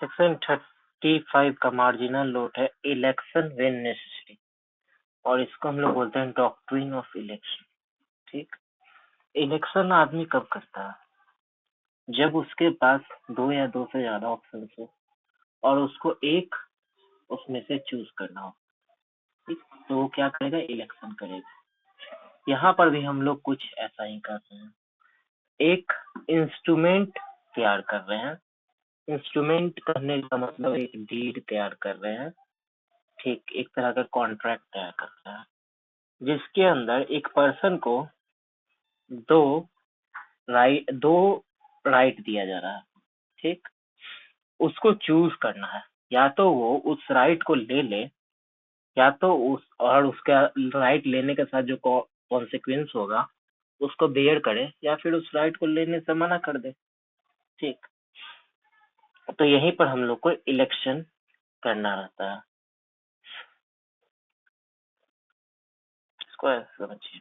Section 35 का marginal लोट है election when necessary, और इसको हम लोग बोलते हैं डॉक्ट्रिन ऑफ इलेक्शन। ठीक, इलेक्शन आदमी कब करता है? जब उसके पास दो या दो से ज्यादा ऑप्शन हो और उसको एक उसमें से चूज करना हो। ठीक, तो वो क्या करेगा? इलेक्शन करेगा। यहाँ पर भी हम लोग कुछ ऐसा ही करते हैं। एक इंस्ट्रूमेंट तैयार कर रहे हैं। इंस्ट्रूमेंट करने का मतलब एक डीड तैयार कर रहे हैं। ठीक, एक तरह का कॉन्ट्रैक्ट तैयार कर रहे हैं जिसके अंदर एक पर्सन को दो राइट दिया जा रहा है। ठीक, उसको चूज करना है, या तो वो उस राइट को ले ले, या तो उसका राइट लेने के साथ जो कॉन्सिक्वेंस होगा उसको बेयर करे, या फिर उस राइट को लेने से मना कर दे। ठीक, तो यहीं पर हम लोग को इलेक्शन करना रहता है। इसको ऐसे समझिए,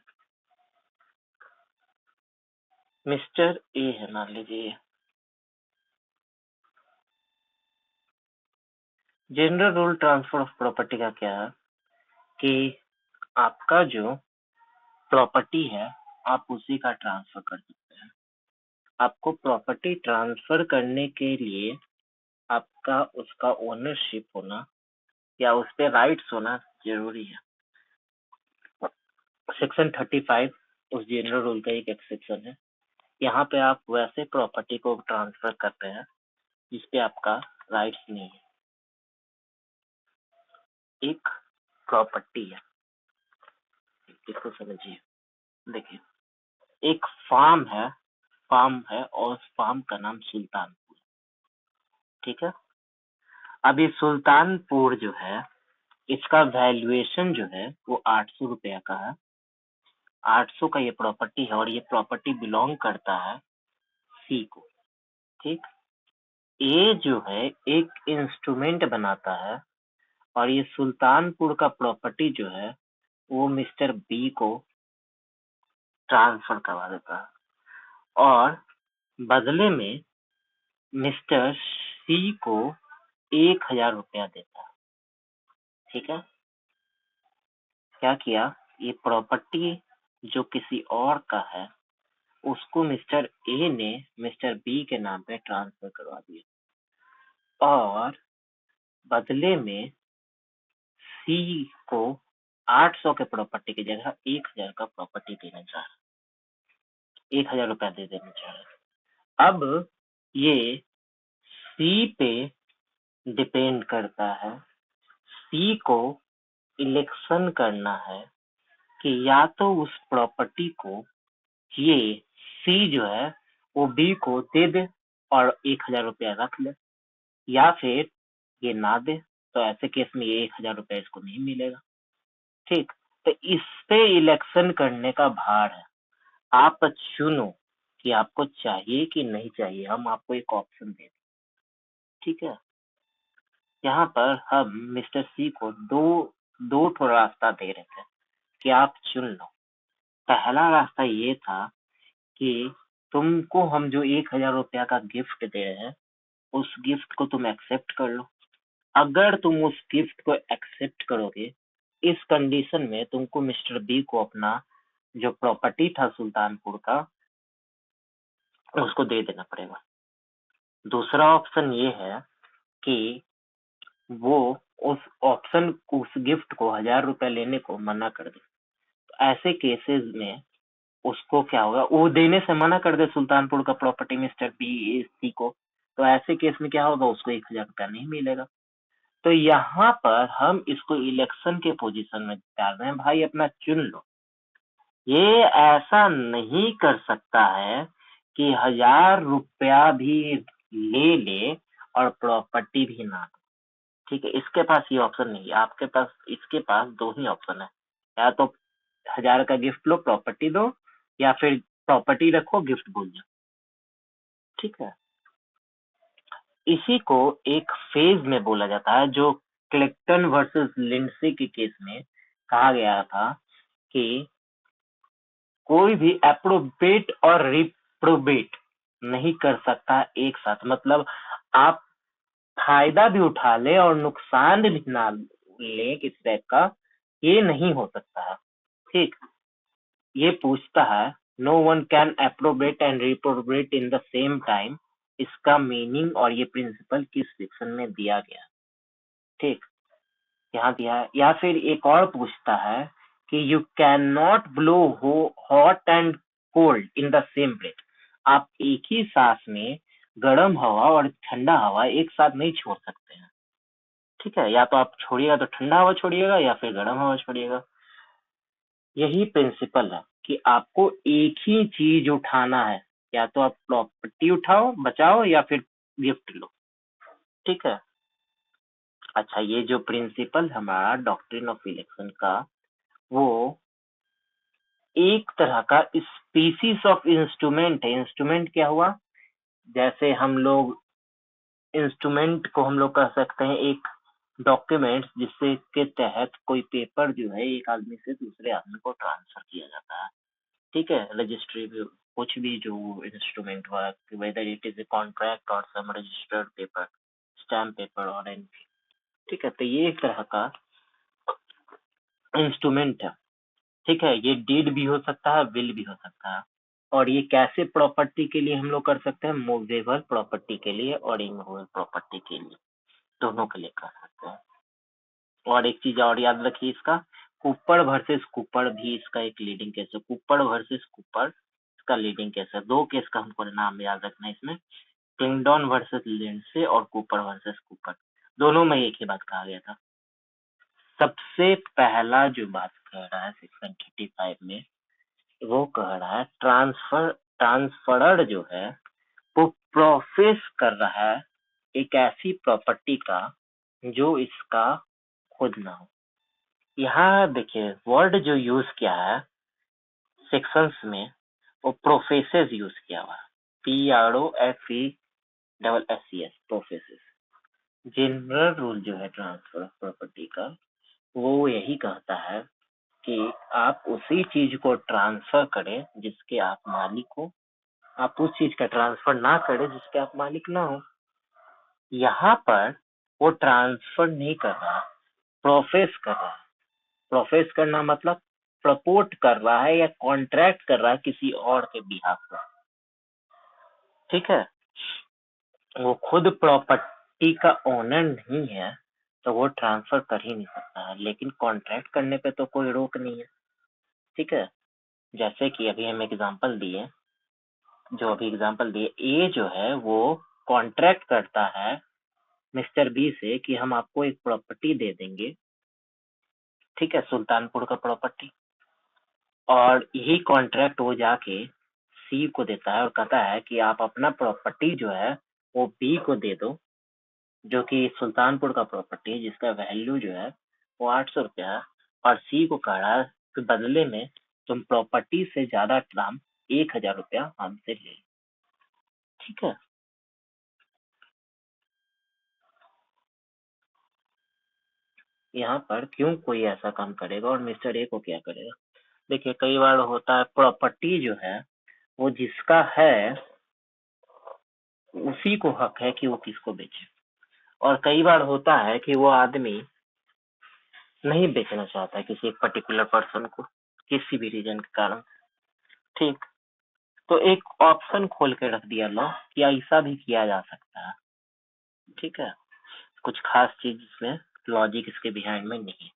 मिस्टर ए है मान लीजिए। General rule transfer of property का क्या है कि आपका जो प्रॉपर्टी है आप उसी का ट्रांसफर कर सकते हैं। आपको प्रॉपर्टी ट्रांसफर करने के लिए आपका उसका ओनरशिप होना या उस पे राइट्स होना जरूरी है। सेक्शन 35 उस जनरल रूल का एक एक्सेप्शन है। यहाँ पे आप वैसे प्रॉपर्टी को ट्रांसफर करते हैं जिसपे आपका राइट्स नहीं है। एक प्रॉपर्टी है, इसको समझिए। देखिए, एक फार्म है और उस फार्म का नाम सुल्तानपुर। ठीक है, अब ये सुल्तानपुर जो है इसका वैल्यूएशन जो है वो 800 रुपया का है। 800 का ये प्रॉपर्टी है और ये प्रॉपर्टी बिलोंग करता है सी को। ठीक, ए जो है एक इंस्ट्रूमेंट बनाता है और ये सुल्तानपुर का प्रॉपर्टी जो है वो मिस्टर बी को ट्रांसफर करवा देता है और बदले में मिस्टर सी को 1000 रुपया देता है। ठीक है, क्या किया? ये प्रॉपर्टी जो किसी और का है उसको मिस्टर ए ने मिस्टर बी के नाम पे ट्रांसफर करवा दिया और बदले में सी को 800 के प्रॉपर्टी की जगह 1000 का प्रॉपर्टी देना चाह रहा, 1000 रुपया दे देना चाह रहा। अब ये सी पे डिपेंड करता है, सी को इलेक्शन करना है कि या तो उस प्रॉपर्टी को ये सी जो है वो बी को दे दे और 1000 रुपया रख ले, या फिर ये ना दे, तो ऐसे केस में ये 1000 रुपया इसको नहीं मिलेगा। ठीक, तो इस पे इलेक्शन करने का भार है। आप चुनो कि आपको चाहिए कि नहीं चाहिए, हम आपको एक ऑप्शन दे दें। ठीक है, यहाँ पर हम मिस्टर सी को दो ठो रास्ता दे रहे थे कि आप चुन लो। पहला रास्ता ये था कि तुमको हम जो 1000 रुपया का गिफ्ट दे रहे हैं उस गिफ्ट को तुम एक्सेप्ट कर लो। अगर तुम उस गिफ्ट को एक्सेप्ट करोगे, इस कंडीशन में तुमको मिस्टर बी को अपना जो प्रॉपर्टी था सुल्तानपुर का उसको दे देना पड़ेगा। दूसरा ऑप्शन ये है कि वो उस गिफ्ट को 1000 रुपया लेने को मना कर दे। तो ऐसे केसेस में उसको क्या होगा? वो देने से मना कर दे सुल्तानपुर का प्रॉपर्टी मिस्टर बी सी को, तो ऐसे केस में क्या होगा? उसको 1000 रुपया नहीं मिलेगा। तो यहाँ पर हम इसको इलेक्शन के पोजीशन में डाल रहे हैं, भाई अपना चुन लो। ये ऐसा नहीं कर सकता है कि 1000 रुपया भी ले ले और प्रॉपर्टी भी ना दे। ठीक है, इसके पास ये ऑप्शन नहीं है। आपके पास इसके पास दो ही ऑप्शन है, या तो 1000 का गिफ्ट लो प्रॉपर्टी दो, या फिर प्रॉपर्टी रखो गिफ्ट भूल जाओ। ठीक है, इसी को एक फेज में बोला जाता है, जो क्लेक्टन वर्सेस लिंडसे के केस में कहा गया था कि कोई भी एप्रोबेट और रिप्रोबेट नहीं कर सकता एक साथ। मतलब आप फायदा भी उठा ले और नुकसान भी ना ले किसी टाइप का, ये नहीं हो सकता है। ठीक, ये पूछता है no one can approbate and reprobate in the same time, इसका मीनिंग और ये प्रिंसिपल किस सेक्शन में दिया गया। ठीक, यहाँ दिया है। या फिर एक और पूछता है कि you can not blow hot and cold in the same breath, आप एक ही सांस में गर्म हवा और ठंडा हवा एक साथ नहीं छोड़ सकते हैं। ठीक है, या तो आप छोड़िएगा तो ठंडा हवा छोड़िएगा या फिर गर्म हवा छोड़िएगा। यही प्रिंसिपल है कि आपको एक ही चीज उठाना है, या तो आप प्रॉपर्टी उठाओ बचाओ या फिर गिफ्ट लो। ठीक है, अच्छा ये जो प्रिंसिपल हमारा डॉक्ट्रिन ऑफ इलेक्शन का, वो एक तरह का स्पीसीज ऑफ इंस्ट्रूमेंट है। इंस्ट्रूमेंट क्या हुआ, जैसे हम लोग इंस्ट्रूमेंट को हम लोग कह सकते हैं एक डॉक्यूमेंट जिससे के तहत कोई पेपर जो है एक आदमी से दूसरे आदमी को ट्रांसफर किया जाता है। ठीक है, रजिस्ट्री भी, कुछ भी जो इंस्ट्रूमेंट हुआ, whether it is a contract और सम रजिस्टर्ड पेपर, स्टैम्प पेपर और एनीथिंग। ठीक है, तो ये एक तरह का इंस्ट्रूमेंट है। ठीक है, ये डीड भी हो सकता है, विल भी हो सकता है। और ये कैसे प्रॉपर्टी के लिए हम लोग कर सकते हैं, मूवेबल प्रॉपर्टी के लिए और इमूवेबल प्रॉपर्टी के लिए, दोनों के लिए कर सकते हैं। और एक चीज और याद रखिए, इसका कुप्पड़ वर्सेस कुप्पड़ भी इसका एक लीडिंग केस है। कुप्पड़ वर्सेस कुप्पड़ इसका लीडिंग केस है। दो केस का हमको नाम याद रखना है इसमें, किंगडॉन वर्सेस लिंडसे और कुप्पड़ वर्सेस कुप्पड़, दोनों में एक ही बात कहा गया था। सबसे पहला जो बात कह रहा है सेक्शन 35 में, वो कह रहा है ट्रांसफरर जो है वो प्रोफेस कर रहा है एक ऐसी प्रॉपर्टी का जो इसका खुद ना हो। यहाँ देखिए वर्ड जो यूज किया है सेक्शंस में, वो प्रोफेसेस यूज किया हुआ है, PROFESSES, प्रोफेसेस। जनरल रूल जो है ट्रांसफर ऑफ प्रॉपर्टी का, वो यही कहता है कि आप उसी चीज को ट्रांसफर करें जिसके आप मालिक हो, आप उस चीज का ट्रांसफर ना करें जिसके आप मालिक ना हो। यहाँ पर वो ट्रांसफर नहीं कर रहा, प्रोफेस कर रहा है। प्रोफेस करना मतलब प्रपोर्ट कर रहा है या कॉन्ट्रैक्ट कर रहा है किसी और के बिहाफ पर। ठीक है, वो खुद प्रॉपर्टी का ओनर नहीं है तो वो ट्रांसफर कर ही नहीं सकता है, लेकिन कॉन्ट्रैक्ट करने पे तो कोई रोक नहीं है। ठीक है, जैसे कि अभी हम एग्जांपल दिए, ए जो है वो कॉन्ट्रैक्ट करता है मिस्टर बी से कि हम आपको एक प्रॉपर्टी दे देंगे। ठीक है, सुल्तानपुर का प्रॉपर्टी। और यही कॉन्ट्रैक्ट वो जाके सी को देता है और कहता है कि आप अपना प्रॉपर्टी जो है वो बी को दे दो, जो कि सुल्तानपुर का प्रॉपर्टी है जिसका वैल्यू जो है वो 800 रुपया है। और सी को कह रहा है कि बदले में तुम प्रॉपर्टी से ज्यादा दाम 1000 रुपया हमसे ले लो। ठीक है, यहाँ पर क्यों कोई ऐसा काम करेगा और मिस्टर ए को क्या करेगा। देखिए कई बार होता है प्रॉपर्टी जो है वो जिसका है उसी को हक है कि वो किसको बेचे, और कई बार होता है कि वो आदमी नहीं बेचना चाहता है किसी एक पर्टिकुलर पर्सन को किसी भी रीजन के कारण। ठीक, तो एक ऑप्शन खोल के रख दिया लॉ कि ऐसा भी किया जा सकता है। ठीक है, कुछ खास चीज इसमें लॉजिक इसके बिहाइंड में नहीं है।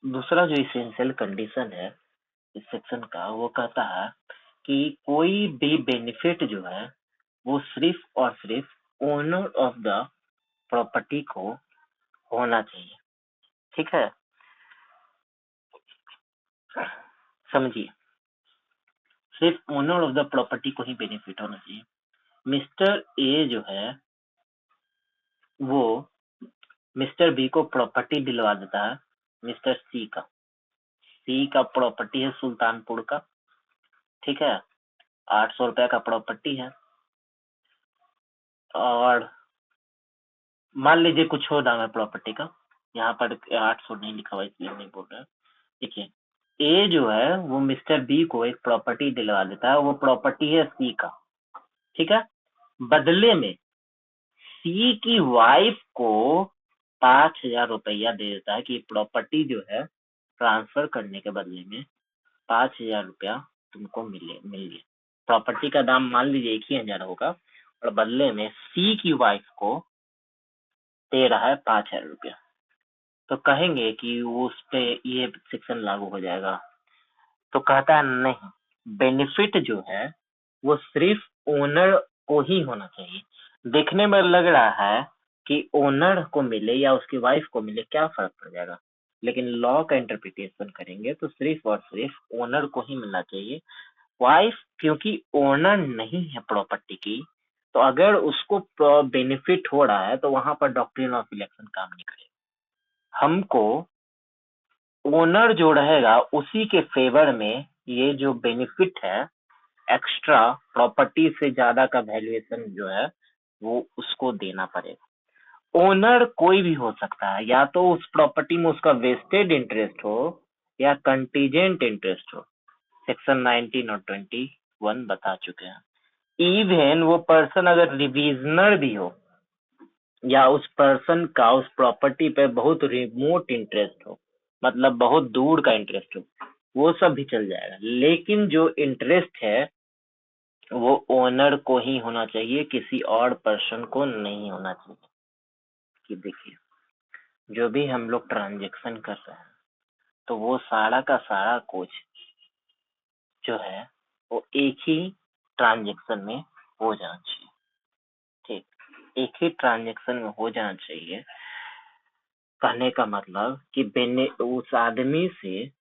दूसरा जो इसेंशियल कंडीशन है इस सेक्शन का, वो कहता है कि कोई भी बेनिफिट जो है वो सिर्फ और सिर्फ ओनर ऑफ द प्रॉपर्टी को होना चाहिए। ठीक है, समझिए, सिर्फ ओनर ऑफ द प्रॉपर्टी को ही बेनिफिट होना चाहिए। मिस्टर ए जो है वो मिस्टर बी को प्रॉपर्टी दिलवा देता है मिस्टर सी का प्रॉपर्टी है सुल्तानपुर का। ठीक है, 800 रुपया का प्रॉपर्टी है, और मान लीजिए कुछ हो दाम है प्रॉपर्टी का, यहाँ पर 800 नहीं लिखा हुआ इसलिए नहीं बोल रहा है। देखिए ए जो है वो मिस्टर बी को एक प्रॉपर्टी दिलवा देता है, वो प्रॉपर्टी है सी का, ठीक है। बदले में सी की वाइफ को 5,000 रुपया दे देता है कि प्रॉपर्टी जो है ट्रांसफर करने के बदले में 5,000 रुपया तुमको मिल गया। प्रॉपर्टी का दाम मान लीजिए 1,000 होगा और बदले में सी की वाइफ को दे रहा है 5,000 रुपया। तो कहेंगे कि उस पे ये सेक्शन लागू हो जाएगा, तो कहता है नहीं, बेनिफिट जो है वो सिर्फ ओनर को ही होना चाहिए। देखने में लग रहा है कि ओनर को मिले या उसकी वाइफ को मिले क्या फर्क पड़ जाएगा, लेकिन लॉ का इंटरप्रिटेशन करेंगे तो सिर्फ और सिर्फ ओनर को ही मिलना चाहिए। वाइफ क्योंकि ओनर नहीं है प्रॉपर्टी की, तो अगर उसको बेनिफिट हो रहा है तो वहां पर डॉक्ट्रिन ऑफ इलेक्शन काम नहीं करेगा। हमको ओनर जो रहेगा उसी के फेवर में ये जो बेनिफिट है, एक्स्ट्रा प्रॉपर्टी से ज्यादा का वैल्यूएशन जो है वो उसको देना पड़ेगा। ओनर कोई भी हो सकता है, या तो उस प्रॉपर्टी में उसका वेस्टेड इंटरेस्ट हो या कंटीजेंट इंटरेस्ट हो, सेक्शन 19 और 21 बता चुके हैं। इवन वो पर्सन अगर रिविजनर भी हो या उस पर्सन का उस प्रॉपर्टी पे बहुत रिमोट इंटरेस्ट हो, मतलब बहुत दूर का इंटरेस्ट हो, वो सब भी चल जाएगा, लेकिन जो इंटरेस्ट है वो ओनर को ही होना चाहिए, किसी और पर्सन को नहीं होना चाहिए। कि देखिए, जो भी हम लोग ट्रांजेक्शन कर रहे हैं तो वो सारा का सारा कुछ जो है वो एक ही ट्रांजेक्शन में हो जाना चाहिए, ठीक, एक ही ट्रांजेक्शन में हो जाना चाहिए। कहने का मतलब कि उस आदमी से,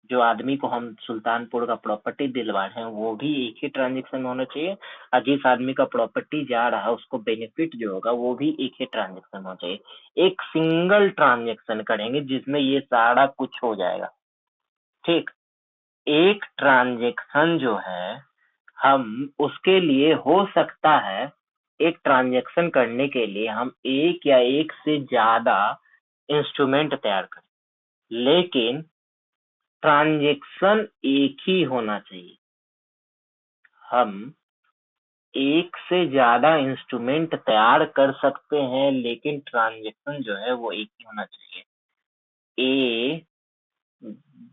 जो आदमी को हम सुल्तानपुर का प्रॉपर्टी दिलवा रहे हैं, वो भी एक ही ट्रांजेक्शन में होना चाहिए, और जिस आदमी का प्रॉपर्टी जा रहा है उसको बेनिफिट जो होगा वो भी एक ही ट्रांजेक्शन में होना चाहिए। एक सिंगल ट्रांजेक्शन करेंगे जिसमें ये सारा कुछ हो जाएगा, ठीक। एक ट्रांजेक्शन जो है हम उसके लिए हो सकता है, एक ट्रांजेक्शन करने के लिए हम एक या एक से ज्यादा इंस्ट्रूमेंट तैयार करें, लेकिन ट्रांजेक्शन एक ही होना चाहिए। हम एक से ज्यादा इंस्ट्रूमेंट तैयार कर सकते हैं, लेकिन ट्रांजेक्शन जो है वो एक ही होना चाहिए। ए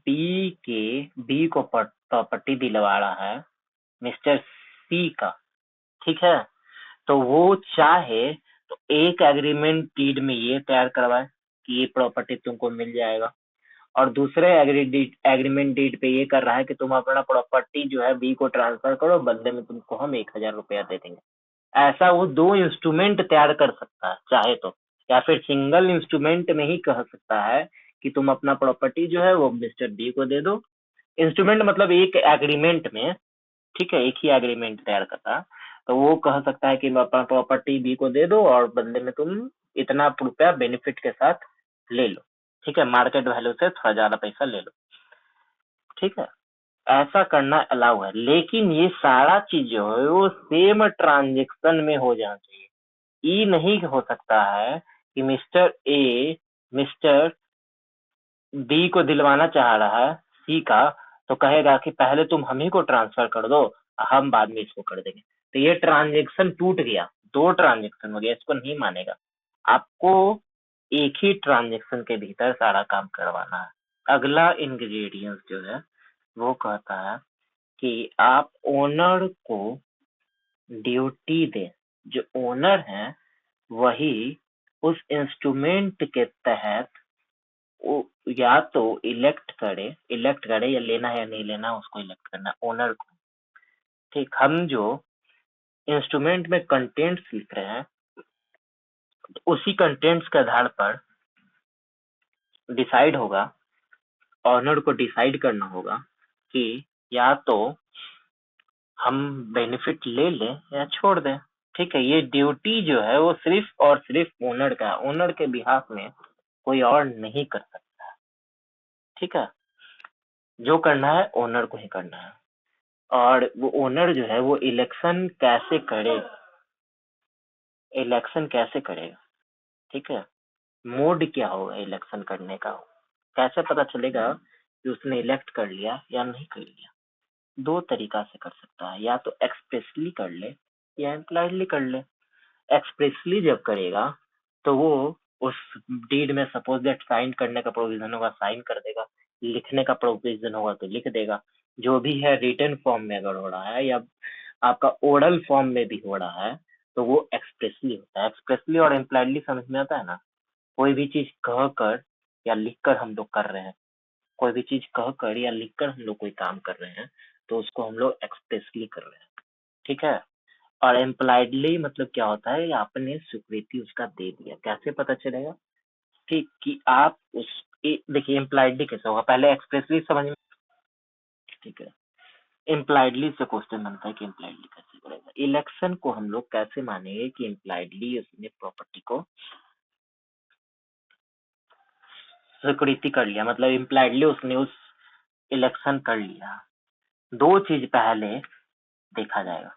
बी को प्रॉपर्टी दिलवा रहा है मिस्टर सी का, ठीक है। तो वो चाहे तो एक एग्रीमेंट डीड में ये तैयार करवाए कि ये प्रॉपर्टी तुमको मिल जाएगा, और दूसरे एग्रीमेंट डीड पे ये कर रहा है कि तुम अपना प्रॉपर्टी जो है बी को ट्रांसफर करो, बदले में तुमको हम 1,000 रुपया दे देंगे। ऐसा वो दो इंस्ट्रूमेंट तैयार कर सकता है चाहे तो, या फिर सिंगल इंस्ट्रूमेंट में ही कह सकता है कि तुम अपना प्रॉपर्टी जो है वो मिस्टर बी को दे दो। इंस्ट्रूमेंट मतलब एक एग्रीमेंट में, ठीक है, एक ही एग्रीमेंट तैयार करता, तो वो कह सकता है कि मैं अपना प्रॉपर्टी बी को दे दो और बदले में तुम इतना रुपया बेनिफिट के साथ ले लो, ठीक है, मार्केट वैल्यू से थोड़ा ज्यादा पैसा ले लो, ठीक है। ऐसा करना अलाउ है, लेकिन ये सारा चीज जो है वो सेम ट्रांजेक्शन में हो जाना चाहिए। ई नहीं हो सकता है कि मिस्टर ए मिस्टर बी को दिलवाना चाह रहा है सी का, तो कहेगा कि पहले तुम हम ही को ट्रांसफर कर दो, हम बाद में इसको कर देंगे, तो ये ट्रांजेक्शन टूट गया, दो ट्रांजेक्शन हो गया, इसको नहीं मानेगा। आपको एक ही ट्रांजेक्शन के भीतर सारा काम करवाना है। अगला इंग्रेडिएंट्स जो है वो कहता है कि आप ओनर को ड्यूटी दें, जो ओनर है वही उस इंस्ट्रूमेंट के तहत वो या तो इलेक्ट करे या लेना है या नहीं लेना उसको इलेक्ट करना ओनर को, ठीक। हम जो इंस्ट्रूमेंट में कंटेंट्स लिख रहे हैं तो उसी कंटेंट्स के आधार पर डिसाइड होगा, ओनर को डिसाइड करना होगा कि या तो हम बेनिफिट ले लें या छोड़ दें, ठीक है। ये ड्यूटी जो है वो सिर्फ और सिर्फ ओनर का है, ओनर के बिहाफ में कोई और नहीं कर सकता, ठीक है। जो करना है ओनर को ही करना है, और वो ओनर जो है वो इलेक्शन कैसे करेगा, ठीक है। मोड क्या होगा इलेक्शन करने का, कैसे पता चलेगा कि उसने इलेक्ट कर लिया या नहीं कर लिया। दो तरीका से कर सकता है, या तो एक्सप्रेसली कर ले या इम्प्लाइडली कर ले। एक्सप्रेसली जब करेगा तो वो उस डीड में सपोज दैट साइन करने का प्रोविजन होगा साइन कर देगा, लिखने का प्रोविजन होगा तो लिख देगा। जो भी है रिटन फॉर्म में अगर हो रहा है या आपका ओरल फॉर्म में भी हो रहा है तो वो एक्सप्रेसली होता है। एक्सप्रेसली और इम्प्लाइडली समझ में आता है ना? कोई भी चीज कह कर या लिख कर हम लोग कर रहे हैं, कोई भी चीज कह कर या लिख कर हम लोग कोई काम कर रहे हैं तो उसको हम लोग एक्सप्रेसली कर रहे हैं, ठीक है। और इम्प्लाइडली मतलब क्या होता है, आपने स्वीकृति उसका दे दिया। कैसे पता चलेगा ठीक कि आप उस देखिए इम्प्लाइडली कैसे होगा, पहले एक्सप्रेसली समझ में, ठीक है। इम्प्लाइडली से क्वेश्चन बनता है कि इम्प्लाइडली कैसे करेगा। इलेक्शन को हम लोग कैसे मानेंगे कि इम्प्लाइडली उसने प्रॉपर्टी को स्वीकृति कर लिया, मतलब इम्प्लाइडली उसने उस इलेक्शन कर लिया। दो चीज पहले देखा जाएगा,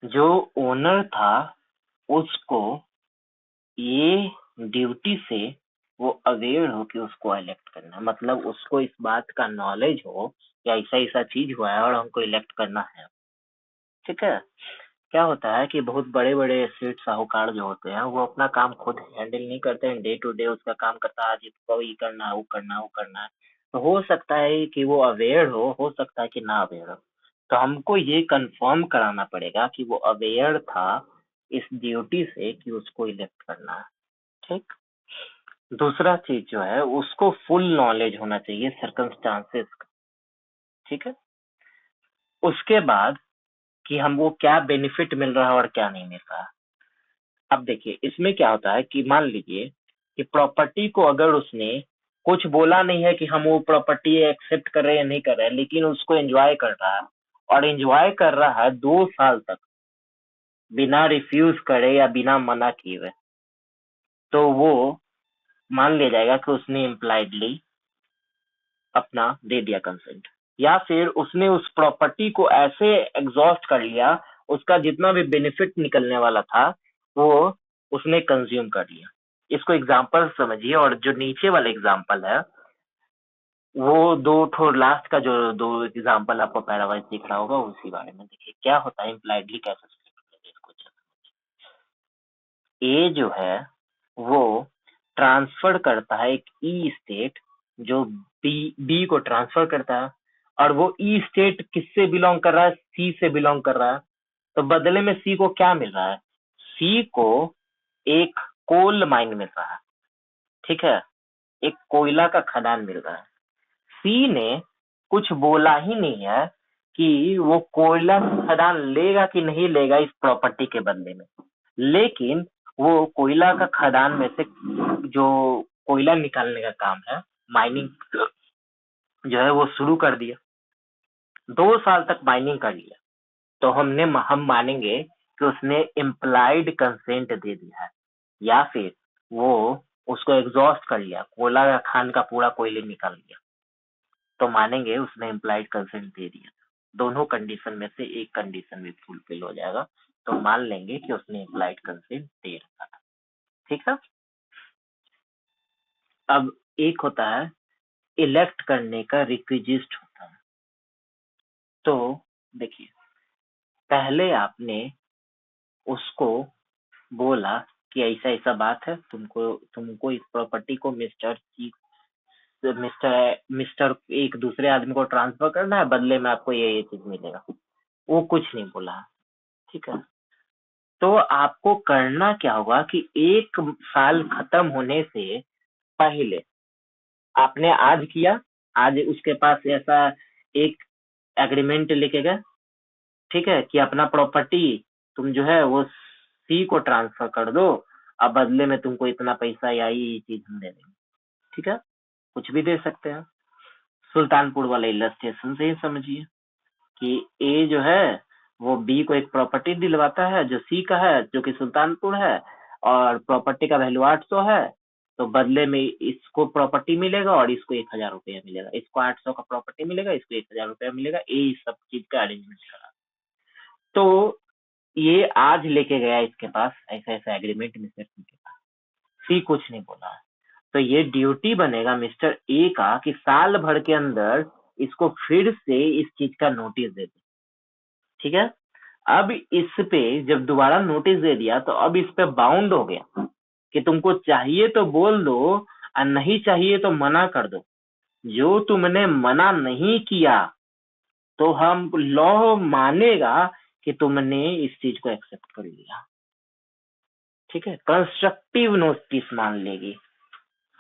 जो ओनर था उसको ये ड्यूटी से वो अवेयर हो कि उसको इलेक्ट करना है, मतलब उसको इस बात का नॉलेज हो कि ऐसा ऐसा चीज हुआ है और हमको इलेक्ट करना है, ठीक है। क्या होता है कि बहुत बड़े बड़े सेठ साहूकार जो होते हैं वो अपना काम खुद हैंडल नहीं करते हैं, डे टू डे उसका काम करता है, आज इसको ये करना है वो करना है वो करना है। तो हो सकता है कि वो अवेयर हो सकता है कि ना अवेयर हो। तो हमको ये कंफर्म कराना पड़ेगा कि वो अवेयर था इस ड्यूटी से कि उसको इलेक्ट करना है, ठीक। दूसरा चीज जो है उसको फुल नॉलेज होना चाहिए सर्कमस्टांसेस का, ठीक है। उसके बाद कि हमको क्या बेनिफिट मिल रहा है और क्या नहीं मिल रहा है। अब देखिए इसमें क्या होता है कि मान लीजिए कि प्रॉपर्टी को अगर उसने कुछ बोला नहीं है कि हम वो प्रॉपर्टी एक्सेप्ट कर रहे हैं या नहीं कर रहे हैं, लेकिन उसको एंजॉय कर रहा है और एंजॉय कर रहा है 2 साल तक बिना रिफ्यूज करे या बिना मना किए हुए, तो वो मान लिया जाएगा कि उसने इम्प्लाइडली अपना दे दिया कंसेंट। या फिर उसने उस प्रॉपर्टी को ऐसे एग्जॉस्ट कर लिया, उसका जितना भी बेनिफिट निकलने वाला था वो उसने कंज्यूम कर लिया। इसको एग्जांपल समझिए, और जो नीचे वाला एग्जांपल है वो दो ठो लास्ट का जो दो एग्जांपल आपको पैरावाइज दिख रहा होगा उसी बारे में देखिए क्या होता है इम्प्लाइडली कैसे इसको। ए जो है वो ट्रांसफर करता है एक ई स्टेट जो बी को ट्रांसफर करता है, और वो ई स्टेट किससे बिलोंग कर रहा है, सी से बिलोंग कर रहा है। तो बदले में सी को क्या मिल रहा है, सी को एक कोल माइन मिल रहा है, ठीक है, एक कोयला का खदान मिल रहा है। सी ने कुछ बोला ही नहीं है कि वो कोयला खदान लेगा कि नहीं लेगा इस प्रॉपर्टी के बदले में, लेकिन वो कोयला का खदान में से जो कोयला निकालने का काम है, माइनिंग जो है वो शुरू कर दिया, 2 साल तक माइनिंग कर लिया। तो हम मानेंगे कि उसने इम्प्लाइड कंसेंट दे दिया है, या फिर वो उसको एग्जॉस्ट कर लिया, कोयला का खान का पूरा कोयले निकाल लिया, तो मानेंगे उसने इम्प्लाइड कंसेंट दे दिया। दोनों कंडीशन में से एक कंडीशन भी फुलफिल हो जाएगा तो मान लेंगे कि उसने इम्प्लाइड कंसेंट दे रखा था, ठीक है। अब एक होता है इलेक्ट करने का रिक्विजिस्ट होता है। तो देखिए पहले आपने उसको बोला कि ऐसा ऐसा बात है, तुमको इस प्रॉपर्टी को मिस्टर मिस्टर एक दूसरे आदमी को ट्रांसफर करना है, बदले में आपको ये चीज मिलेगा। वो कुछ नहीं बोला, ठीक है। तो आपको करना क्या होगा कि 1 साल खत्म होने से पहले आपने आज किया, आज उसके पास ऐसा एक एग्रीमेंट लेके गए, ठीक है, कि अपना प्रॉपर्टी तुम जो है वो सी को ट्रांसफर कर दो, अब बदले में तुमको इतना पैसा या ये चीज हम दे देंगे, ठीक है। कुछ भी दे सकते हैं। सुल्तानपुर वाले इलस्ट्रेशन से ही समझिए कि ए जो है वो बी को एक प्रॉपर्टी दिलवाता है जो सी का है, जो कि सुल्तानपुर है, और प्रॉपर्टी का वैल्यू 800 है। तो बदले में इसको प्रॉपर्टी मिलेगा और इसको 1000 रुपया मिलेगा, इसको 800 का प्रॉपर्टी मिलेगा, इसको 1000 रुपया मिलेगा, ये सब चीज का अरेंजमेंट करा। तो ये आज लेके गया इसके पास, ऐसा ऐसा एग्रीमेंट मिस्टर सी के पास, सी कुछ नहीं बोला, तो ये ड्यूटी बनेगा मिस्टर ए का कि साल भर के अंदर इसको फिर से इस चीज का नोटिस दे दे। ठीक है, अब इस पे जब दोबारा नोटिस दे दिया तो अब इस पे बाउंड हो गया कि तुमको चाहिए तो बोल दो और नहीं चाहिए तो मना कर दो। जो तुमने मना नहीं किया तो हम लॉ मानेगा कि तुमने इस चीज को एक्सेप्ट कर लिया। ठीक है, कंस्ट्रक्टिव नोटिस मान लेगी,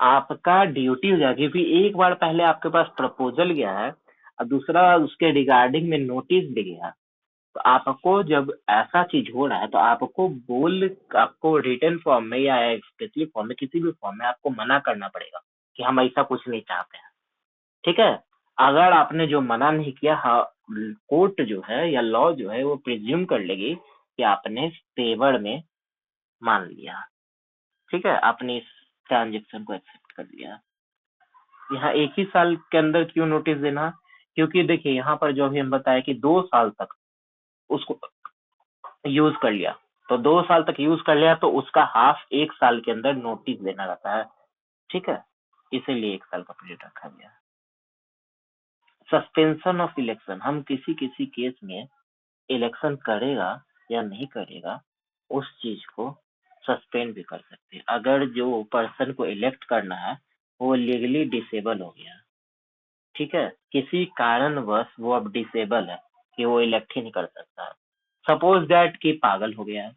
आपका ड्यूटी हो जाएगी। क्योंकि एक बार पहले आपके पास प्रपोजल गया है और दूसरा उसके रिगार्डिंग में नोटिस भी गया, तो आपको जब ऐसा चीज हो रहा है तो आपको रिटन फॉर्म में या स्पेशली फॉर्म में, किसी भी फॉर्म में आपको मना करना पड़ेगा कि हम ऐसा कुछ नहीं चाहते हैं। ठीक है, अगर आपने जो मना नहीं किया, हाँ, कोर्ट जो है या लॉ जो है वो प्रिज्यूम कर लेगी कि आपने फेवर में मान लिया। ठीक है, आपने इस ट्रांजेक्शन को एक्सेप्ट कर लिया। यहाँ एक ही साल के अंदर क्यों नोटिस देना? क्योंकि देखिए यहाँ पर जो अभी हम बताया कि 2 साल तक उसको यूज कर लिया, तो 2 साल तक यूज कर लिया तो उसका हाफ 1 साल के अंदर नोटिस देना रहता है। ठीक है, इसीलिए 1 साल का पीरियड रखा गया। सस्पेंशन ऑफ इलेक्शन, हम किसी किसी केस में इलेक्शन करेगा या नहीं करेगा उस चीज को सस्पेंड भी कर सकते हैं। अगर जो पर्सन को इलेक्ट करना है वो लीगली डिसेबल हो गया, ठीक है, किसी कारणवश वो अब डिसेबल है कि वो इलेक्ट ही नहीं कर सकता। सपोज दैट कि पागल हो गया है,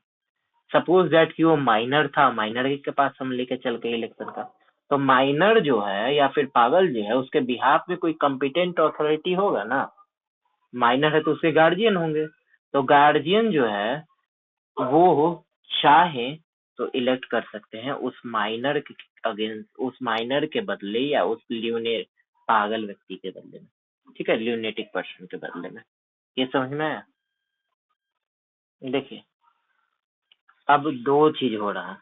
सपोज दैट कि वो माइनर था, माइनर के पास हम लेके चल गए इलेक्शन का, तो माइनर जो है या फिर पागल जो है उसके बिहाफ में कोई कॉम्पिटेंट अथॉरिटी होगा ना। माइनर है तो उसके गार्जियन होंगे, तो गार्जियन जो है वो चाहे तो इलेक्ट कर सकते हैं उस माइनर के अगेंस्ट, उस माइनर के बदले या उस ल्यूने पागल व्यक्ति के बदले में। ठीक है, ल्यूनेटिक पर्सन के बदले में। ये समझ में आया? देखिए अब दो चीज हो रहा है।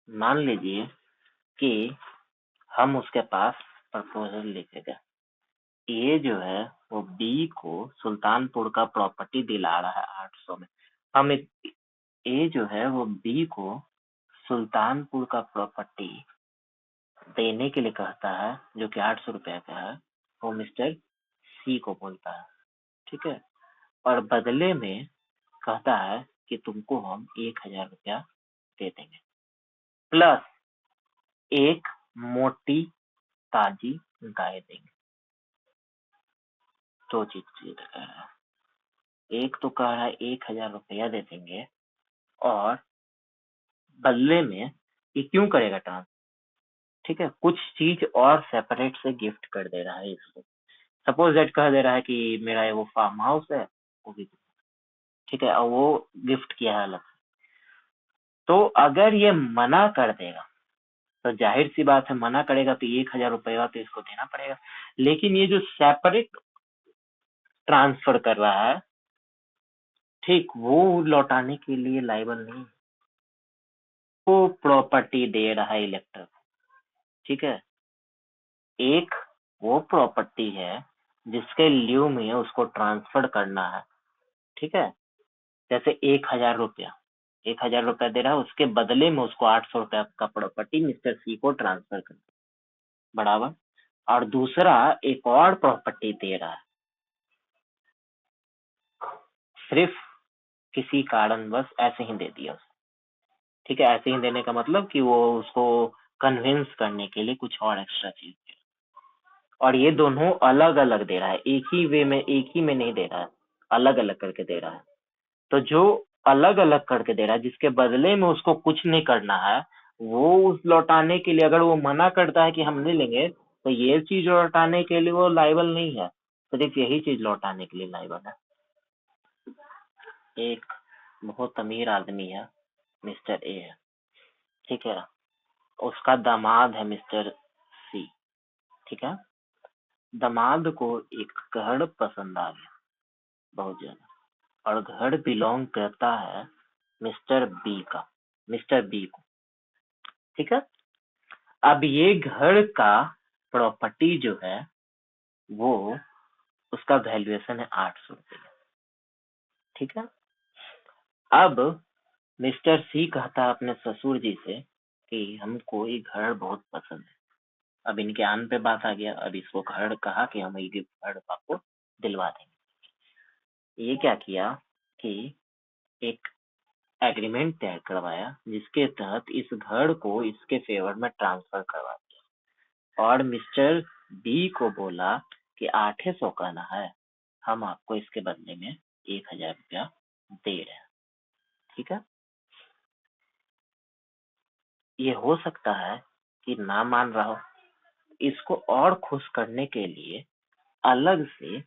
मान लीजिए कि हम उसके पास प्रपोजल लेके गए, ए जो है वो बी को सुल्तानपुर का प्रॉपर्टी दिला रहा है 800 में। हम ए जो है वो बी को सुल्तानपुर का प्रॉपर्टी देने के लिए कहता है जो कि 800 रुपया का है, वो मिस्टर सी को बोलता है। ठीक है, और बदले में कहता है कि तुमको हम 1000 रुपया दे देंगे प्लस एक मोटी ताजी गाय देंगे। दो चीज कह रहा है, एक तो कह रहा है 1000 रुपया दे देंगे और बदले में ये क्यों करेगा ट्रांसफर? ठीक है, कुछ चीज और सेपरेट से गिफ्ट कर दे रहा है इसको। सपोज दैट कह दे रहा है कि मेरा वो फार्म हाउस है वो भी, ठीक है, और वो गिफ्ट किया है अलग से। तो अगर ये मना कर देगा तो जाहिर सी बात है, मना करेगा तो 1000 रुपया तो इसको देना पड़ेगा। लेकिन ये जो सेपरेट ट्रांसफर कर रहा है, ठीक, वो लौटाने के लिए लायबल नहीं, वो प्रॉपर्टी दे रहा है इलेक्टर। ठीक है, एक वो प्रॉपर्टी है जिसके ल्यू में उसको ट्रांसफर करना है। ठीक है, जैसे 1000 रुपया, 1000 रुपया दे रहा है, उसके बदले में उसको 800 रुपया का प्रॉपर्टी मिस्टर सी को ट्रांसफर करना, बराबर। और दूसरा एक और प्रॉपर्टी दे रहा है, सिर्फ किसी कारणवश ऐसे ही दे दिया उसको। ठीक है, ऐसे ही देने का मतलब कि वो उसको कन्विंस करने के लिए कुछ और एक्स्ट्रा चीज दे, और ये दोनों अलग अलग दे रहा है, एक ही वे में, एक ही में नहीं दे रहा है, अलग अलग करके दे रहा है। तो जो अलग अलग करके दे रहा है जिसके बदले में उसको कुछ नहीं करना है, वो उस लौटाने के लिए अगर वो मना करता है कि हम नहीं लेंगे तो ये चीज लौटाने के लिए वो लायबल नहीं है, सिर्फ यही चीज लौटाने के लिए लायबल है। एक बहुत अमीर आदमी है, मिस्टर ए है, ठीक है, उसका दामाद है मिस्टर सी। ठीक है, दामाद को एक घर पसंद आ गया बहुत ज्यादा, और घर बिलोंग करता है मिस्टर बी को। ठीक है, अब ये घर का प्रॉपर्टी जो है वो, उसका वैल्यूएशन है 800 रुपये। ठीक है, अब मिस्टर सी कहता है अपने ससुर जी से कि हमको ये घर बहुत पसंद है। अब इनके आन पे बात आ गया, अब इसको घर कहा कि हम ये घर आपको दिलवा देंगे। ये क्या किया कि एक एग्रीमेंट तैयार करवाया जिसके तहत इस घर को इसके फेवर में ट्रांसफर करवा दिया और मिस्टर बी को बोला कि 800 कहना है, हम आपको इसके बदले में 1000 रुपया दे रहे हैं। ठीक है, ये हो सकता है कि ना मान रहा हो। इसको और खुश करने के लिए अलग से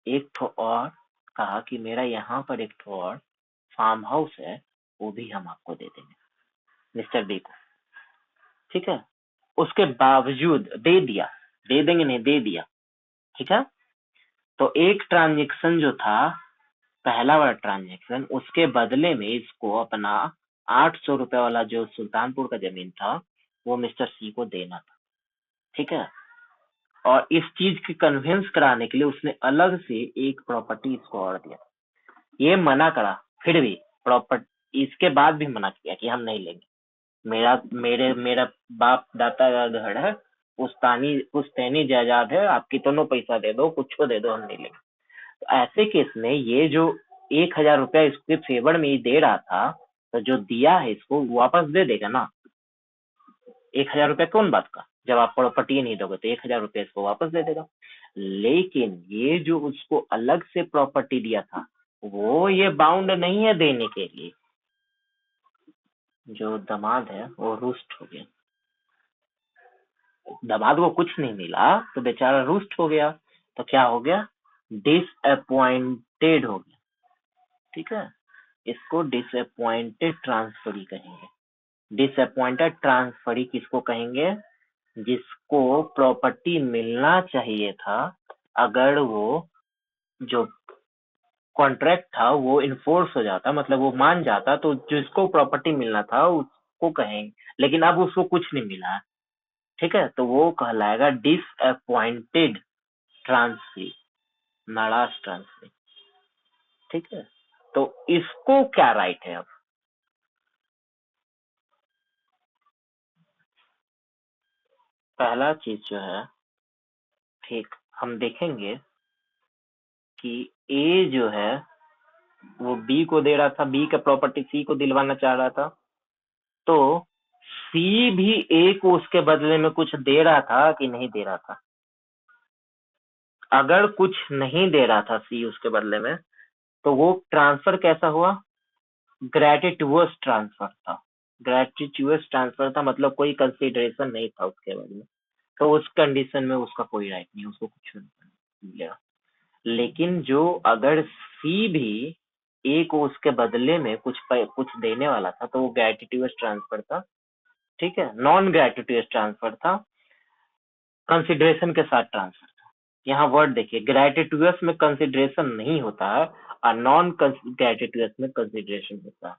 एक ठो और कहा कि मेरा यहाँ पर एक ठो और फार्म हाउस है, वो भी हम आपको दे देंगे मिस्टर बी को। ठीक है, उसके बावजूद दे दिया, दे देंगे नहीं, दे दिया। ठीक है, तो एक ट्रांजेक्शन जो था, पहला वाला ट्रांजेक्शन, उसके बदले में इसको अपना 800 रुपए वाला जो सुल्तानपुर का जमीन था वो मिस्टर सी को देना था। ठीक है, और इस चीज की कन्विंस कराने के लिए उसने अलग से एक प्रॉपर्टी इसको और दिया। ये मना करा, फिर भी प्रॉपर्टी इसके बाद भी मना किया कि हम नहीं लेंगे, मेरा बाप दादा का घर है, पुश्तैनी जायदाद है, आप कितनों पैसा दे दो, कुछ दे दो, हम नहीं लेंगे। तो ऐसे केस में ये जो 1000 रुपया इसके फेवर में ही दे रहा था, तो जो दिया है इसको वापस दे देगा ना। 1000 रुपया कौन बात का, जब आप प्रॉपर्टी नहीं दोगे तो 1000 रुपया इसको वापस दे देगा। लेकिन ये जो उसको अलग से प्रॉपर्टी दिया था वो ये बाउंड नहीं है देने के लिए। जो दामाद है वो रुष्ट हो गया, दामाद को कुछ नहीं मिला तो बेचारा रुष्ट हो गया, तो क्या हो गया, डिसअपॉइंटेड हो गया। ठीक है, इसको डिसअपॉइंटेड ट्रांसफरी कहेंगे। डिसअपॉइंटेड ट्रांसफरी किसको कहेंगे, जिसको प्रॉपर्टी मिलना चाहिए था, अगर वो जो कॉन्ट्रैक्ट था वो इन्फोर्स हो जाता, मतलब वो मान जाता, तो जिसको प्रॉपर्टी मिलना था उसको कहेंगे, लेकिन अब उसको कुछ नहीं मिला है। ठीक है, तो वो कहलाएगा डिसअपॉइंटेड ट्रांसफरी, नाराज ट्रांसफरी। ठीक है, तो इसको क्या राइट है। अब पहला चीज जो है, ठीक, हम देखेंगे कि ए जो है वो बी को दे रहा था, बी का प्रॉपर्टी सी को दिलवाना चाह रहा था, तो सी भी ए को उसके बदले में कुछ दे रहा था कि नहीं दे रहा था। अगर कुछ नहीं दे रहा था सी उसके बदले में, तो वो ट्रांसफर कैसा हुआ, ग्रेटिट्यूअस ट्रांसफर था। ग्रेटिट्यूअस ट्रांसफर था मतलब कोई कंसीडरेशन नहीं था उसके बारे में, तो उस कंडीशन में उसका कोई राइट नहीं, उसको कुछ नहीं मिलेगा। लेकिन जो अगर सी भी ए को उसके बदले में कुछ देने वाला था, तो वो ग्रेटिट्यूअस ट्रांसफर था। ठीक है, नॉन ग्रेटिट्यूअस ट्रांसफर था, कंसिडरेशन के साथ ट्रांसफर था। यहाँ वर्ड देखिए, ग्रेटिट्यूअस में कंसिडरेशन नहीं होता है और नॉन ग्रेटिट्यूअस में कंसिडरेशन होता है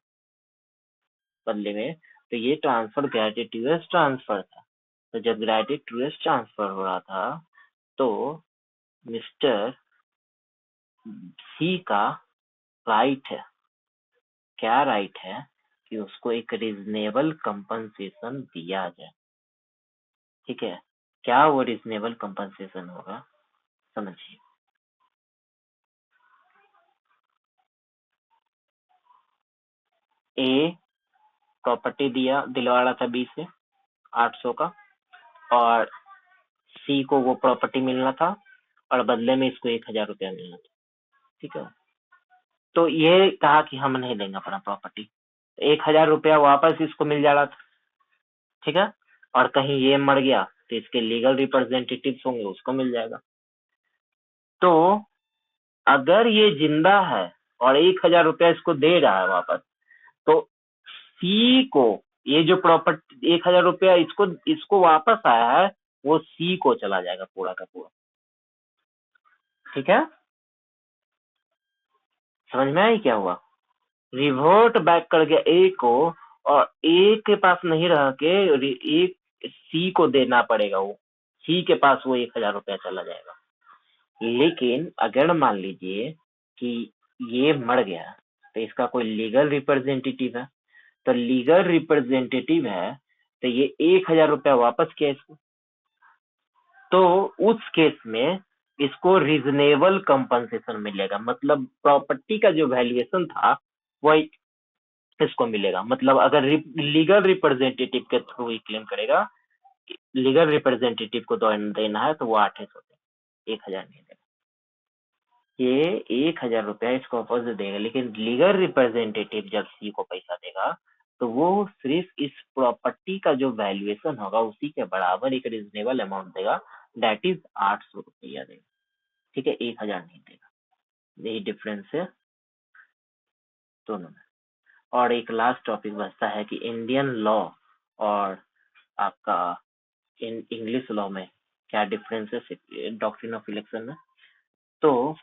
बदले में। तो ये ट्रांसफर ग्रेटिट्यूअस ट्रांसफर था। तो जब ग्रेटिट्यूअस ट्रांसफर हो रहा था तो मिस्टर सी का राइट है, क्या राइट है, कि उसको एक रीजनेबल कंपनसेशन दिया जाए। ठीक है, क्या वो रीजनेबल कंपनसेशन होगा, समझिए। ए प्रॉपर्टी दिलवा रहा था बी से 800 का, और सी को वो प्रॉपर्टी मिलना था और बदले में इसको 1000 रुपया मिलना था। ठीक है, तो ये कहा कि हम नहीं देंगे अपना प्रॉपर्टी, 1000 रुपया वापस इसको मिल जा रहा था। ठीक है, और कहीं ये मर गया तो इसके लीगल रिप्रेजेंटेटिव होंगे, उसको मिल जाएगा। तो अगर ये जिंदा है और 1000 रुपया इसको दे रहा है वापस, तो सी को ये जो प्रॉपर्टी 1000 रुपया इसको इसको वापस आया है, वो सी को चला जाएगा पूरा का पूरा। ठीक है, समझ में आई क्या हुआ, रिवर्ट बैक कर गया ए को, और ए के पास नहीं रह के ए सी को देना पड़ेगा, वो सी के पास वो 1000 रुपया चला जाएगा। लेकिन अगर मान लीजिए कि ये मर गया, तो इसका कोई लीगल रिप्रेजेंटेटिव है, तो लीगल रिप्रेजेंटेटिव है तो ये 1,000 रुपया वापस किया इसको। तो उस केस में इसको रीजनेबल कंपनसेशन मिलेगा, मतलब प्रॉपर्टी का जो वैल्यूएशन था वो इसको मिलेगा। मतलब अगर लीगल रिप्रेजेंटेटिव के थ्रू ही क्लेम करेगा, लीगल रिप्रेजेंटेटिव को देना है तो वो 800 देगा, 1,000 नहीं देगा। ये 1,000 रुपया इसको वापस देगा, लेकिन लीगल रिप्रेजेंटेटिव जब सी को पैसा देगा तो वो सिर्फ इस प्रॉपर्टी का जो वैल्यूएशन होगा उसी के बराबर एक रीजनेबल अमाउंट देगा, दैट इज 800 रुपया देगा। ठीक है, 1,000 नहीं देगा। यही डिफरेंस है दोनों में। और एक लास्ट टॉपिक बचता है कि इंडियन लॉ और आपका इंग्लिश लॉ में क्या डिफरेंस है डॉक्ट्रिन ऑफ इलेक्शन में। तो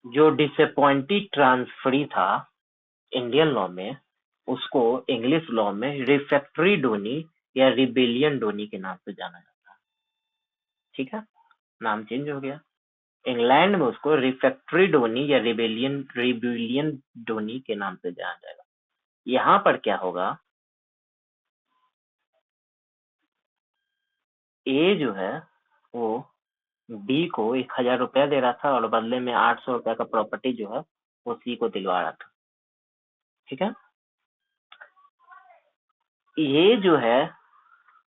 जो डिसअपॉइंटेड ट्रांसफरी था इंडियन लॉ में, उसको इंग्लिश लॉ में रिफैक्टरी डोनी या रिबेलियन डोनी के नाम से जाना जाता है। ठीक है, नाम चेंज हो गया। इंग्लैंड में उसको रिफैक्टरी डोनी या रिबेलियन डोनी के नाम से जाना जाएगा। यहाँ पर क्या होगा, ए जो है वो बी को 1,000 रुपया दे रहा था और बदले में 800 रुपया का प्रॉपर्टी जो है वो सी को दिलवा रहा था। ठीक है, ये जो है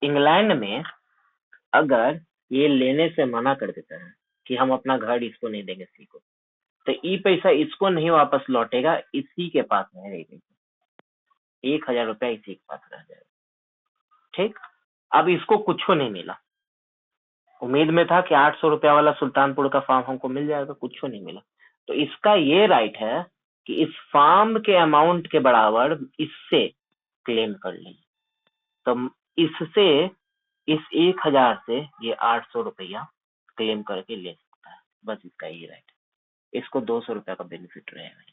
इंग्लैंड में अगर ये लेने से मना कर देता है कि हम अपना घर इसको नहीं देंगे सी को, तो ये पैसा इसको नहीं वापस लौटेगा, इसी के पास रहेगा, 1,000 रुपया इसी के पास रह जाएगा। ठीक, अब इसको कुछ नहीं मिला, उम्मीद में था कि 800 रुपया वाला सुल्तानपुर का फार्म हमको मिल जाएगा, कुछ नहीं मिला। तो इसका ये राइट है कि इस फार्म के अमाउंट के बराबर इससे क्लेम कर ले। तो इससे इस 1,000 से ये 800 रुपया क्लेम करके ले सकता है, बस इसका ये राइट है। इसको 200 रुपया का बेनिफिट रहेगा।